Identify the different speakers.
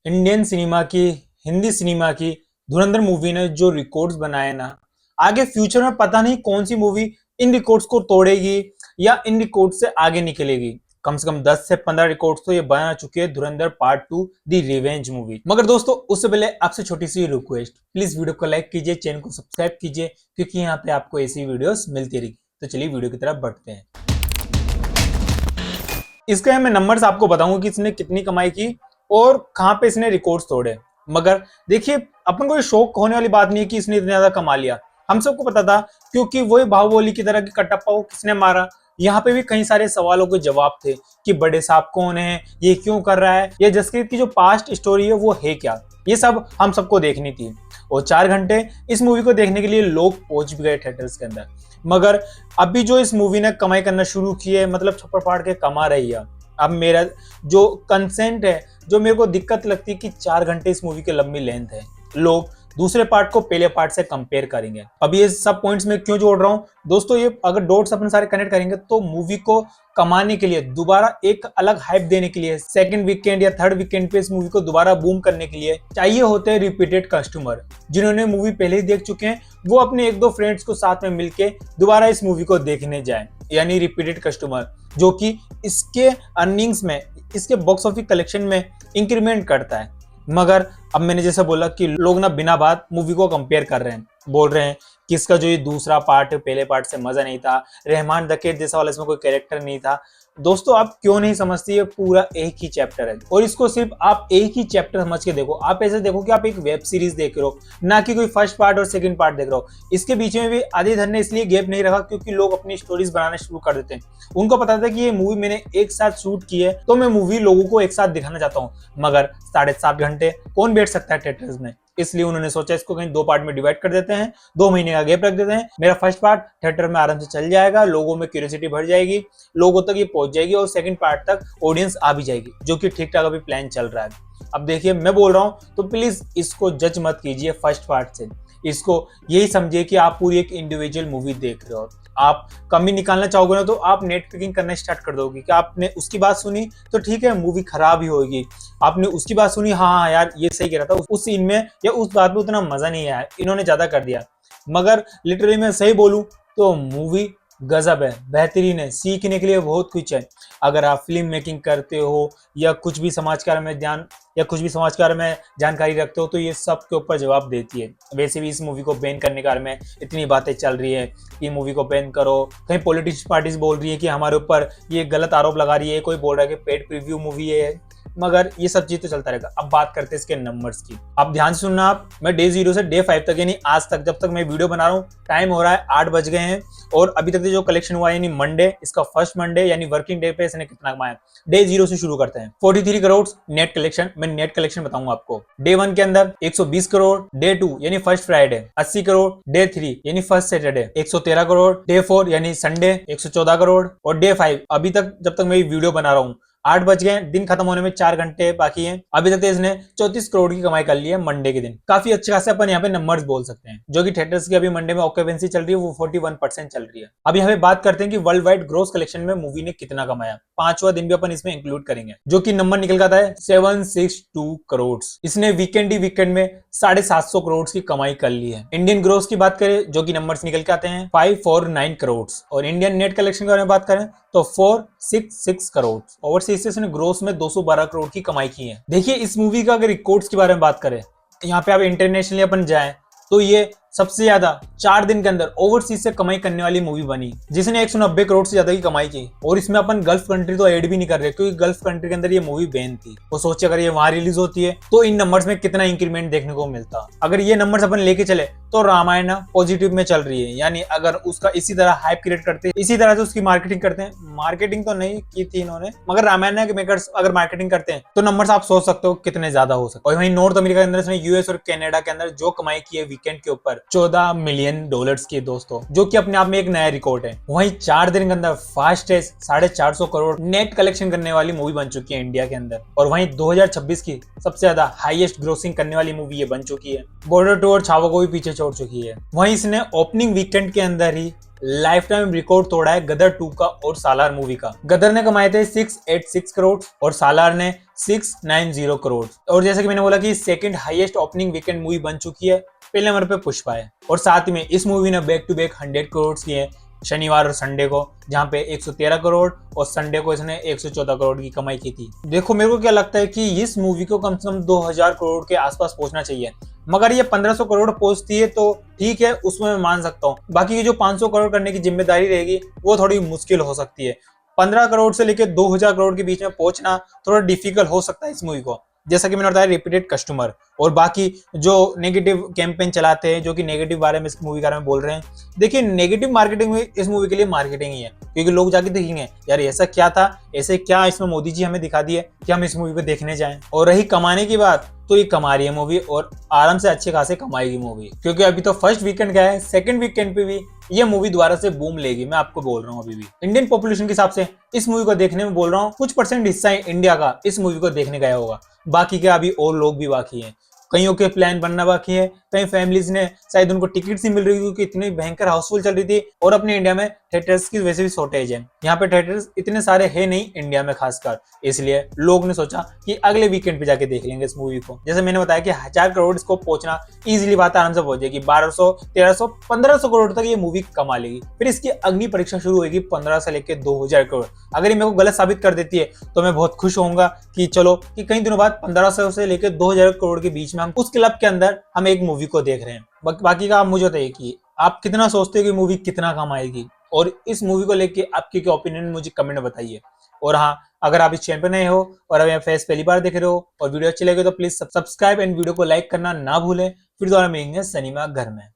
Speaker 1: Indian cinema की, Hindi cinema की धुरंधर movie ने जो रिकॉर्ड्स बनाए ना, आगे फ्यूचर में पता नहीं कौन सी मूवी इन रिकॉर्ड्स को तोड़ेगी या इन रिकॉर्ड्स से आगे निकलेगी। कम से कम 10 से 15 रिकॉर्ड्स तो ये बना चुकी है धुरंधर पार्ट 2 दी रिवेंज मूवी। मगर दोस्तों उससे पहले आपसे छोटी सी रिक्वेस्ट, प्लीज वीडियो को लाइक कीजिए, चैनल को सब्सक्राइब कीजिए, क्योंकि यहाँ पे आपको ऐसी वीडियोस मिलती रहेगी। तो चलिए वीडियो की तरफ बढ़ते हैं। इसके मैं नंबर्स आपको बताऊंगा कि इसने कितनी कमाई की और कहां पे इसने रिकॉर्ड्स तोड़े। मगर देखिए, अपन को ये शौक होने वाली बात नहीं है कि इसने इतना ज्यादा कमा लिया। हम सबको पता था, क्योंकि वही बाहुबली की तरह की कटप्पा को किसने मारा। यहाँ पे भी कई सारे सवालों के जवाब थे कि बड़े साहब कौन है, ये क्यों कर रहा है, ये जसकीरत की जो पास्ट स्टोरी है वो है क्या, ये सब हम सबको देखनी थी। और 4 घंटे इस मूवी को देखने के लिए लोग पहुंच भी गए थिएटर्स के अंदर। मगर अभी जो इस मूवी ने कमाई करना शुरू की है, मतलब छप्पर फाड़ के कमा रही है। अब मेरा जो कंसेंट है, जो मेरे को दिक्कत लगती है कि 4 घंटे इस मूवी की लंबी लेंथ है, लोग दूसरे पार्ट को पहले पार्ट से कंपेयर करेंगे। अब ये सब पॉइंट्स में क्यों जोड़ रहा हूं दोस्तों, ये अगर डॉट्स अपन सारे कनेक्ट करेंगे तो मूवी को कमाने के लिए, दोबारा एक अलग हाइप देने के लिए, सेकंड वीकेंड या थर्ड वीकेंड पे इस मूवी को दोबारा बूम करने के लिए चाहिए होते हैं रिपीटेड कस्टमर, जिन्होंने मूवी पहले ही देख चुके हैं। वो अपने एक दो फ्रेंड्स को साथ में मिलके दोबारा इस मूवी को देखने जाए, यानी रिपीटेड कस्टमर, जो कि इसके अर्निंग्स में, इसके बॉक्स ऑफिस कलेक्शन में इंक्रीमेंट करता है। मगर अब मैंने जैसे बोला कि लोग ना बिना बात मूवी को कंपेयर कर रहे हैं, बोल रहे हैं कि इसका जो ये दूसरा पार्ट है पहले पार्ट से मजा नहीं था, रहमान दकेत जैसा वाला इसमें कोई कैरेक्टर नहीं था। दोस्तों आप क्यों नहीं समझती, ये पूरा एक ही चैप्टर है और इसको सिर्फ आप एक ही चैप्टर समझ के देखो। आप ऐसे देखो कि आप एक वेब सीरीज देख रहे हो, ना कि कोई फर्स्ट पार्ट और सेकंड पार्ट देख रहे हो। इसके बीच में भी आदिधर ने इसलिए गैप नहीं रखा क्योंकि लोग अपनी स्टोरीज बनाना शुरू कर देते हैं। उनको पता था कि ये मूवी मैंने एक साथ शूट की है, तो मैं मूवी लोगों को एक साथ दिखाना चाहता हूँ। मगर 7.5 घंटे कौन बैठ सकता है थिएटर्स में, इसलिए उन्होंने सोचा इसको कहीं 2 पार्ट में डिवाइड कर देते हैं, 2 महीने का गैप रख देते हैं। मेरा फर्स्ट पार्ट थिएटर में आराम से चल जाएगा, लोगों में क्यूरियोसिटी बढ़ जाएगी, लोगों तक ये पहुंच जाएगी और सेकंड पार्ट तक ऑडियंस आ भी जाएगी, जो कि ठीक ठाक अभी प्लान चल रहा है। अब देखिए, मैं बोल रहा हूं तो प्लीज इसको जज मत कीजिए फर्स्ट पार्ट से, इसको यही समझिए कि आप पूरी एक इंडिविजुअल मूवी देख रहे हो। आप कमी निकालना चाहोगे ना तो आप नेट क्लिकिंग करना स्टार्ट कर दोगे कि आपने उसकी बात सुनी तो ठीक है मूवी खराब ही होगी, आपने उसकी बात सुनी, हाँ यार ये सही कह रहा था, उस सीन में या उस बात में उतना मजा नहीं आया, इन्होंने ज्यादा कर दिया। मगर लिटरली मैं सही बोलूं तो मूवी गजब है, बेहतरीन है, सीखने के लिए बहुत कुछ है। अगर आप फिल्म मेकिंग करते हो या कुछ भी समाजकार में जानकारी रखते हो तो ये सब के ऊपर जवाब देती है। वैसे भी इस मूवी को बैन करने के बारे में इतनी बातें चल रही है कि मूवी को बैन करो, कहीं पॉलिटिक्स पार्टीज बोल रही है कि हमारे ऊपर ये गलत आरोप लगा रही है, कोई बोल रहा है कि पेड प्रीव्यू मूवी है। मगर ये सब चीज तो चलता रहेगा। अब बात करते हैं इसके नंबर्स की। अब ध्यान से सुनना आप, मैं डे 0 से डे 5 तक, यानी आज तक, जब तक मैं वीडियो बना रहा हूँ, टाइम हो रहा है 8 बज गए हैं और अभी तक जो कलेक्शन हुआ है, यानी मंडे, इसका फर्स्ट मंडे यानी वर्किंग डे पे इसने कितना कमाया। डे 0 से शुरू करते हैं। 43 करोड़ नेट कलेक्शन। मैं नेट कलेक्शन बताऊंगा आपको। डे 1 के अंदर 120 करोड़, डे 2 यानी फर्स्ट फ्राइडे 80 करोड़, डे 3 यानी फर्स्ट सैटरडे 113 करोड़, डे 4 यानी संडे 114 करोड़ और डे 5 अभी तक, जब तक मैं वीडियो बना रहा हूँ, 8 बज गए, दिन खत्म होने में 4 घंटे बाकी हैं, अभी तक इसने 34 करोड़ की कमाई कर ली है मंडे के दिन। काफी अच्छे खासे अपन यहाँ पे नंबर्स बोल सकते हैं, जो कि थिएटर्स की अभी मंडे में ऑक्यूपेंसी चल रही है वो 41% चल रही है। अब यहाँ पे बात करते हैं कि वर्ल्ड वाइड ग्रोस कलेक्शन में मूवी ने कितना कमाया। 5वां दिन भी अपन इसमें इंक्लूड करेंगे, जो कि नंबर निकल का है 762 करोड़। इसने वीकेंड में 750 करोड़ की कमाई कर ली है। इंडियन ग्रोस की बात करें, जो कि नंबर्स निकल के आते हैं 549 करोड़, और इंडियन नेट कलेक्शन के बारे में बात करें तो 466 करोड़। ओवरसीज से इसने ग्रोस में 212 करोड़ की कमाई की है। देखिए, इस मूवी का अगर रिकॉर्ड्स के बारे में बात करें, यहाँ पे आप इंटरनेशनली अपन जाएं तो ये सबसे ज्यादा 4 दिन के अंदर ओवरसीज से कमाई करने वाली मूवी बनी, जिसने 190 करोड़ से ज्यादा की कमाई की। और इसमें अपन गल्फ कंट्री तो ऐड भी नहीं कर रहे, क्योंकि गल्फ कंट्री के अंदर ये मूवी बैन थी। वो सोचे अगर ये वहां रिलीज होती है तो इन नंबर्स में कितना इंक्रीमेंट देखने को मिलता। अगर ये नंबर्स अपन लेके चले तो रामायण पॉजिटिव में चल रही है, यानी अगर उसका इसी तरह हाइप क्रिएट करते, इसी तरह से उसकी मार्केटिंग करते हैं, मार्केटिंग तो नहीं की थी इन्होंने, मगर रामायण के मेकर्स अगर मार्केटिंग करते हैं तो नंबर्स आप सोच सकते हो कितने ज्यादा हो सकते। और वहीं नॉर्थ अमेरिका के अंदर इसने यूएस और कनाडा के अंदर जो कमाई की है वीकेंड के ऊपर 14 मिलियन डॉलर्स की दोस्तों, जो कि अपने आप में एक नया रिकॉर्ड है। वहीं 4 दिन के अंदर फास्टेस्ट 450 करोड़ नेट कलेक्शन करने वाली मूवी बन चुकी है इंडिया के अंदर। और वहीं 2026 की सबसे ज्यादा हाईएस्ट ग्रोसिंग करने वाली मूवी ये बन चुकी है। बॉर्डर टू और छावा को भी पीछे छोड़ चुकी है। वहीं इसने ओपनिंग वीकेंड के अंदर ही लाइफ टाइम रिकॉर्ड तोड़ा है गदर 2 का और सालार मूवी का। गदर ने कमाए थे 686 करोड़ और सालार ने 690 करोड़। और जैसे कि मैंने बोला कि second highest opening weekend movie बन चुकी है, पहले नंबर पे पुष्पा है। और साथ में इस मूवी ने बैक टू बैक 100 करोड़ किए शनिवार और संडे को, जहां पे 113 करोड़ और संडे को इसने 114 करोड़ की कमाई की थी। देखो मेरे को क्या लगता है कि इस मूवी को कम से कम 2000 करोड़ के आसपास पहुंचना चाहिए, मगर ये 1500 करोड़ पहुंचती है तो ठीक है, उसमें मैं मान सकता हूँ। बाकी ये जो 500 करोड़ करने की जिम्मेदारी रहेगी वो थोड़ी मुश्किल हो सकती है। 15 करोड़ से लेकर 2000 करोड़ के बीच में पहुंचना थोड़ा डिफिकल्ट हो सकता है इस मूवी को। जैसा कि मैंने बताया, रिपीटेड कस्टमर और बाकी जो नेगेटिव कैंपेन चलाते हैं, जो कि नेगेटिव बारे में इस मूवी के बारे में बोल रहे हैं। देखिए नेगेटिव मार्केटिंग में इस मूवी के लिए मार्केटिंग ही है, क्योंकि लोग जाके देखेंगे यार ऐसा क्या था, ऐसे क्या इसमें मोदी जी हमें दिखा दिए कि हम इस मूवी को देखने जाएं। और रही कमाने की बात, तो ये कमा रही है मूवी और आराम से अच्छे खासे कमाएगी मूवी, क्योंकि अभी तो फर्स्ट वीकेंड गया है, सेकंड वीकेंड पे भी ये मूवी दोबारा से बूम लेगी। मैं आपको बोल रहा हूँ, अभी भी इंडियन पॉपुलेशन के हिसाब से इस मूवी को देखने में बोल रहा हूँ कुछ परसेंट हिस्सा इंडिया का इस मूवी को देखने गया होगा, बाकी के अभी और लोग भी बाकी हैं। कईयों के प्लान बनना बाकी है, कई फैमिलीज ने शायद उनको टिकट्स नहीं मिल रही क्योंकि इतनी भयंकर हाउसफुल चल रही थी। और अपने इंडिया में थिएटर्स की वैसे भी शॉर्टेज है, यहाँ पे थिएटर्स इतने सारे है नहीं इंडिया में खासकर, इसलिए लोग ने सोचा कि अगले वीकेंड पे जाके देख लेंगे इस मूवी को। जैसे मैंने बताया कि 1000 करोड़ इसको पहुंचना इजीली बात, आराम से पहुंचेगी। 1200, 1300, 1500 करोड़ तक ये मूवी कमा लेगी। फिर इसकी अग्नि परीक्षा शुरू होगी 15 से लेकर 2000 करोड़। अगर ये मेरे को गलत साबित कर देती है तो मैं बहुत खुश होऊंगा कि चलो कि कई दिनों बाद 1500 से लेकर 2000 करोड़ के बीच में हम उस क्लब के अंदर हम एक मूवी को देख रहे हैं। बाकी का आप मुझे बताइए कि आप कितना सोचते हो कि मूवी कितना कमाएगी, और इस मूवी को लेके आपके क्या ओपिनियन मुझे कमेंट में बताइए। और हाँ, अगर आप इस चैनल पर नए हो और अभी आप फेस पहली बार देख रहे हो और वीडियो अच्छी लगे तो प्लीज सब्सक्राइब एंड वीडियो को लाइक करना ना भूलें। फिर दोबारा मिलेंगे सिनेमा घर में।